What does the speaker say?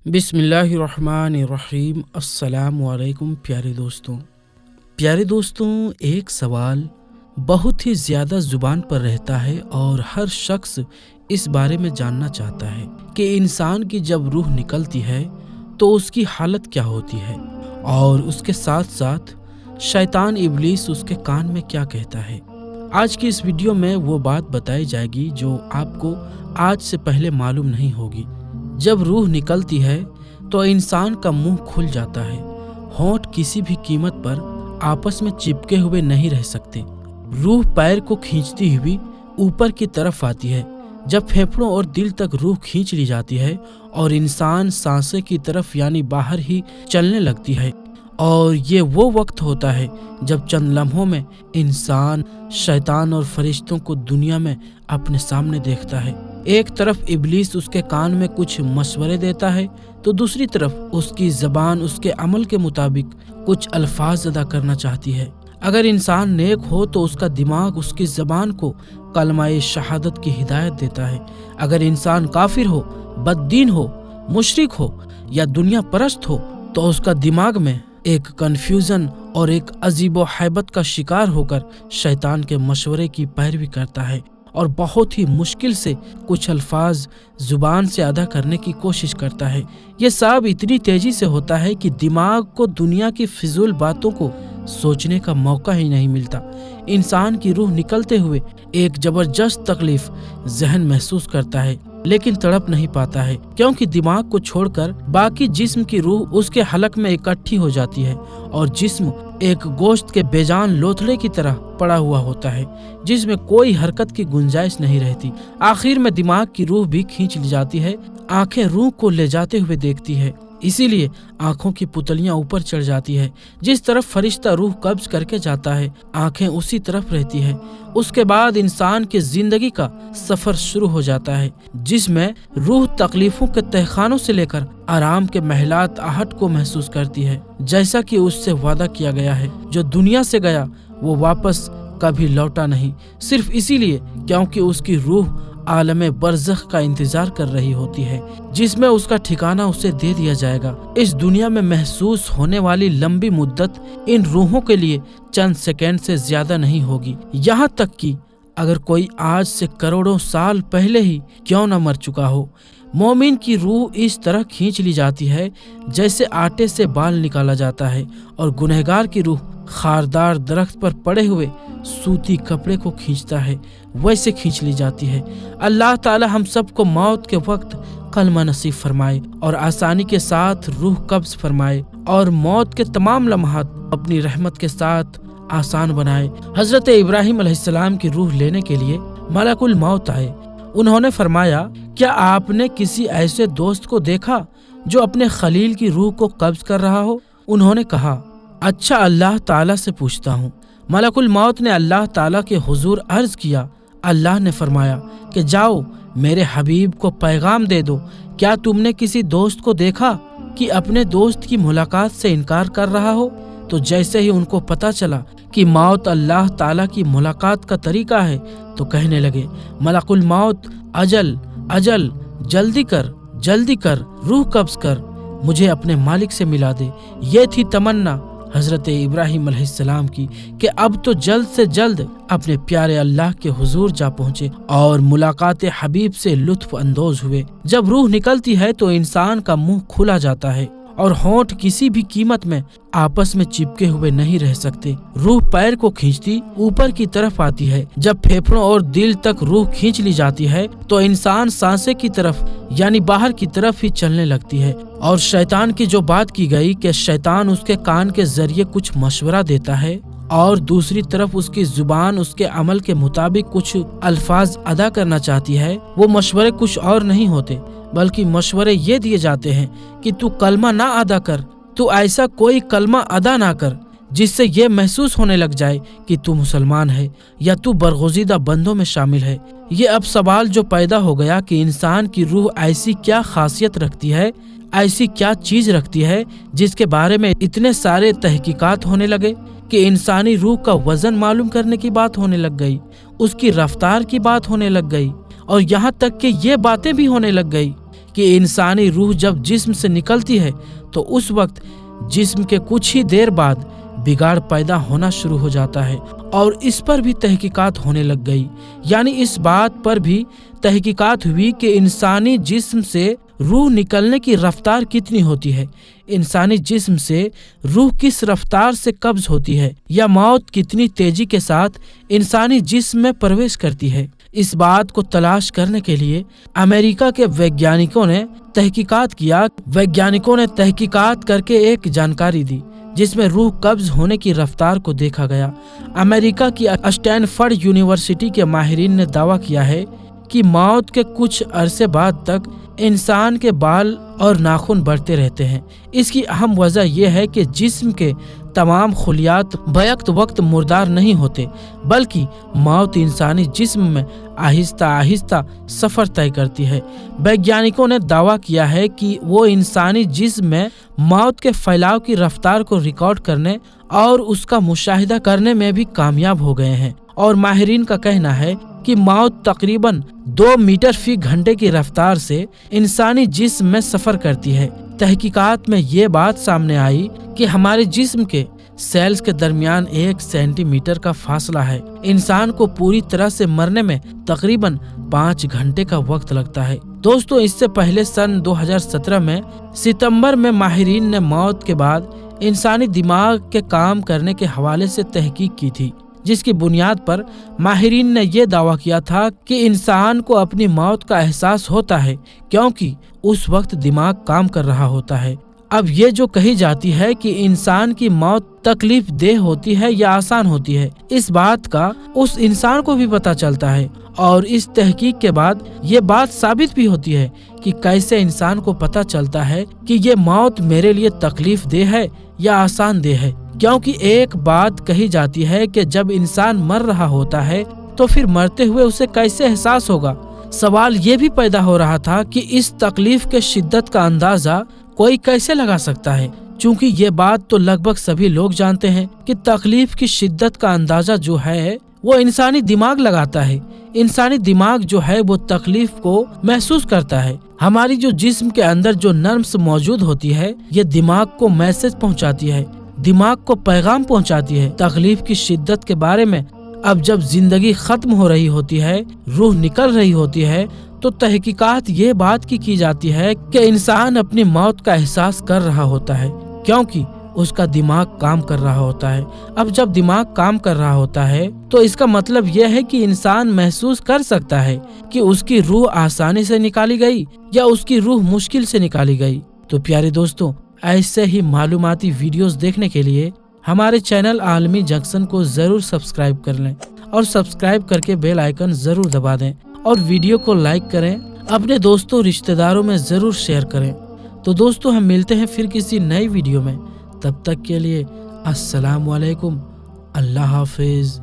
बिस्मिल्लाहिर्रहमानिर्रहीम। अस्सलाम वालेकुम प्यारे दोस्तों, एक सवाल बहुत ही ज़्यादा ज़ुबान पर रहता है और हर शख्स इस बारे में जानना चाहता है कि इंसान की जब रूह निकलती है तो उसकी हालत क्या होती है, और उसके साथ साथ शैतान इब्लीस उसके कान में क्या कहता है। आज की इस वीडियो में वो बात बताई जाएगी जो आपको आज से पहले मालूम नहीं होगी। जब रूह निकलती है तो इंसान का मुंह खुल जाता है, होंठ किसी भी कीमत पर आपस में चिपके हुए नहीं रह सकते। रूह पैर को खींचती हुई ऊपर की तरफ आती है। जब फेफड़ों और दिल तक रूह खींच ली जाती है और इंसान सांसें की तरफ यानी बाहर ही चलने लगती है, और ये वो वक्त होता है जब चंद लम्हों में इंसान शैतान और फरिश्तों को दुनिया में अपने सामने देखता है। एक तरफ इब्लीस उसके कान में कुछ मशवरे देता है तो दूसरी तरफ उसकी ज़बान उसके अमल के मुताबिक कुछ अल्फाज अदा करना चाहती है। अगर इंसान नेक हो तो उसका दिमाग उसकी ज़बान को कलमाए शहादत की हिदायत देता है। अगर इंसान काफिर हो, बददीन हो, मुशरिक हो या दुनिया परस्त हो तो उसका दिमाग में एक कन्फ्यूजन और एक अजीब व हैबत का शिकार होकर शैतान के मशवरे की पैरवी करता है और बहुत ही मुश्किल से कुछ अल्फाज जुबान से अदा करने की कोशिश करता है। ये सब इतनी तेजी से होता है कि दिमाग को दुनिया की फिजूल बातों को सोचने का मौका ही नहीं मिलता। इंसान की रूह निकलते हुए एक जबरदस्त तकलीफ जहन महसूस करता है, लेकिन तड़प नहीं पाता है, क्योंकि दिमाग को छोड़कर बाकी जिस्म की रूह उसके हलक में इकट्ठी हो जाती है और जिस्म एक गोश्त के बेजान लोथड़े की तरह पड़ा हुआ होता है जिसमें कोई हरकत की गुंजाइश नहीं रहती। आखिर में दिमाग की रूह भी खींच ली जाती है। आंखें रूह को ले जाते हुए देखती है, इसीलिए आंखों की पुतलियां ऊपर चढ़ जाती है। जिस तरफ फरिश्ता रूह कब्ज करके जाता है, आंखें उसी तरफ रहती है। उसके बाद इंसान की जिंदगी का सफर शुरू हो जाता है, जिसमें रूह तकलीफों के तहखानों से लेकर आराम के महलात आहट को महसूस करती है। जैसा कि उससे वादा किया गया है, जो दुनिया से गया वो वापस कभी लौटा नहीं, सिर्फ इसीलिए क्योंकि उसकी रूह आलम बरज़ख का इंतजार कर रही होती है, जिसमें उसका ठिकाना उसे दे दिया जाएगा। इस दुनिया में महसूस होने वाली लंबी मुद्दत इन रूहों के लिए चंद सेकंड से ज्यादा नहीं होगी। यहाँ तक कि अगर कोई आज से करोड़ों साल पहले ही क्यों न मर चुका हो, मोमिन की रूह इस तरह खींच ली जाती है जैसे आटे से बाल निकाला जाता है, और गुनहगार की रूह खारदार दरख्त पर पड़े हुए सूती कपड़े को खींचता है, वैसे खींच ली जाती है। अल्लाह ताला हम सबको मौत के वक्त कलमा नसीब फरमाए और आसानी के साथ रूह कब्ज फरमाए और मौत के तमाम लम्हात अपनी रहमत के साथ आसान बनाए। हजरत इब्राहिम अलैहिस्सलाम की रूह लेने के लिए मलकुल मौत आए। उन्होंने फरमाया, क्या आपने किसी ऐसे दोस्त को देखा जो अपने खलील की रूह को कब्ज कर रहा हो? उन्होंने कहा, अच्छा, अल्लाह ताला से पूछता हूँ। मलकुल मौत ने अल्लाह ताला के हुजूर अर्ज किया। अल्लाह ने फरमाया कि जाओ मेरे हबीब को पैगाम दे दो, क्या तुमने किसी दोस्त को देखा कि अपने दोस्त की मुलाकात से इनकार कर रहा हो? तो जैसे ही उनको पता चला कि मौत अल्लाह ताला की मुलाकात का तरीका है तो कहने लगे, मलकुल मौत, अजल अजल, जल्दी कर, रूह कब्ज कर, मुझे अपने मालिक से मिला दे। ये थी तमन्ना हजरत इब्राहिम अलैहिस्सलाम की कि अब तो जल्द से जल्द अपने प्यारे अल्लाह के हुजूर जा पहुँचे और मुलाकात हबीब से लुत्फ अंदोज हुए। जब रूह निकलती है तो इंसान का मुंह खुला जाता है और होंठ किसी भी कीमत में आपस में चिपके हुए नहीं रह सकते। रूह पैर को खींचती ऊपर की तरफ आती है। जब फेफड़ों और दिल तक रूह खींच ली जाती है तो इंसान सांसें की तरफ यानी बाहर की तरफ ही चलने लगती है। और शैतान की जो बात की गई कि शैतान उसके कान के जरिए कुछ मशवरा देता है और दूसरी तरफ उसकी जुबान उसके अमल के मुताबिक कुछ अल्फाज अदा करना चाहती है, वो मशवरे कुछ और नहीं होते बल्कि मशवरे ये दिए जाते हैं कि तू कलमा ना अदा कर, तू ऐसा कोई कलमा अदा ना कर जिससे ये महसूस होने लग जाए कि तू मुसलमान है या तू बरगुज़ीदा बंदों में शामिल है। ये अब सवाल जो पैदा हो गया कि इंसान की रूह ऐसी क्या खासियत रखती है, ऐसी क्या चीज रखती है जिसके बारे में इतने सारे तहकीकात होने लगे कि इंसानी रूह का वजन मालूम करने की बात होने लग गई, उसकी रफ्तार की बात होने लग गई, और यहाँ तक कि ये बातें भी होने लग गई कि इंसानी रूह जब जिस्म से निकलती है तो उस वक्त जिस्म के कुछ ही देर बाद बिगाड़ पैदा होना शुरू हो जाता है। और इस पर भी तहकीकात होने लग गई, यानी इस बात पर भी तहकीकात हुई कि इंसानी जिस्म से रूह निकलने की रफ्तार कितनी होती है, इंसानी जिस्म से रूह किस रफ्तार से कब्ज होती है, या मौत कितनी तेजी के साथ इंसानी जिस्म में प्रवेश करती है। इस बात को तलाश करने के लिए अमेरिका के वैज्ञानिकों ने तहकीकात किया। वैज्ञानिकों ने तहकीकात करके एक जानकारी दी जिसमें रूह कब्ज होने की रफ्तार को देखा गया। अमेरिका की स्टैनफोर्ड यूनिवर्सिटी के माहिरीन ने दावा किया है कि मौत के कुछ अरसे बाद तक इंसान के बाल और नाखून बढ़ते रहते हैं। इसकी अहम वजह यह है कि जिस्म के तमाम खुलियात बैक वक्त मुर्दार नहीं होते, बल्कि मौत इंसानी जिस्म में आहिस्ता आहिस्ता सफर तय करती है। वैज्ञानिकों ने दावा किया है कि वो इंसानी जिस्म में मौत के फैलाव की रफ्तार को रिकॉर्ड करने और उसका मुशाहिदा करने में भी कामयाब हो गए हैं। और माहिरीन का कहना है कि मौत तकरीबन 2 मीटर फी घंटे की रफ्तार से इंसानी जिस्म में सफर करती है। तहकीकात में ये बात सामने आई कि हमारे जिस्म के सेल्स के दरमियान 1 सेंटीमीटर का फासला है। इंसान को पूरी तरह से मरने में तकरीबन 5 घंटे का वक्त लगता है। दोस्तों, इससे पहले सन 2017 में सितंबर में माहिरीन ने मौत के बाद इंसानी दिमाग के काम करने के हवाले से तहकीक की थी, जिसकी बुनियाद पर माहिरीन ने यह दावा किया था कि इंसान को अपनी मौत का एहसास होता है क्योंकि उस वक्त दिमाग काम कर रहा होता है। अब ये जो कही जाती है कि इंसान की मौत तकलीफ देह होती है या आसान होती है, इस बात का उस इंसान को भी पता चलता है। और इस तहकीक के बाद ये बात साबित भी होती है कि कैसे इंसान को पता चलता है कि ये मौत मेरे लिए तकलीफ देह है या आसान देह है। क्योंकि एक बात कही जाती है कि जब इंसान मर रहा होता है तो फिर मरते हुए उसे कैसे एहसास होगा। सवाल ये भी पैदा हो रहा था कि इस तकलीफ के शिद्दत का अंदाजा कोई कैसे लगा सकता है, चूँकि ये बात तो लगभग सभी लोग जानते हैं कि तकलीफ की शिद्दत का अंदाजा जो है वो इंसानी दिमाग लगाता है। इंसानी दिमाग जो है वो तकलीफ को महसूस करता है। हमारी जो जिस्म के अंदर जो नर्व्स मौजूद होती है, ये दिमाग को मैसेज पहुंचाती है, दिमाग को पैगाम पहुंचाती है तकलीफ की शिद्दत के बारे में। अब जब जिंदगी खत्म हो रही होती है, रूह निकल रही होती है, तो तहकीकात ये बात की जाती है कि इंसान अपनी मौत का एहसास कर रहा होता है क्योंकि उसका दिमाग काम कर रहा होता है। अब जब दिमाग काम कर रहा होता है तो इसका मतलब यह है कि इंसान महसूस कर सकता है कि उसकी रूह आसानी से निकाली गई या उसकी रूह मुश्किल से निकाली गई। तो प्यारे दोस्तों, ऐसे ही मालूमाती वीडियोस देखने के लिए हमारे चैनल आलमी जंक्शन को जरूर सब्सक्राइब कर लें और सब्सक्राइब करके बेल आइकन जरूर दबा दें और वीडियो को लाइक करें, अपने दोस्तों रिश्तेदारों में जरूर शेयर करें। तो दोस्तों, हम मिलते हैं फिर किसी नई वीडियो में। तब तक के लिए अस्सलाम वालेकुम, अल्लाह हाफिज।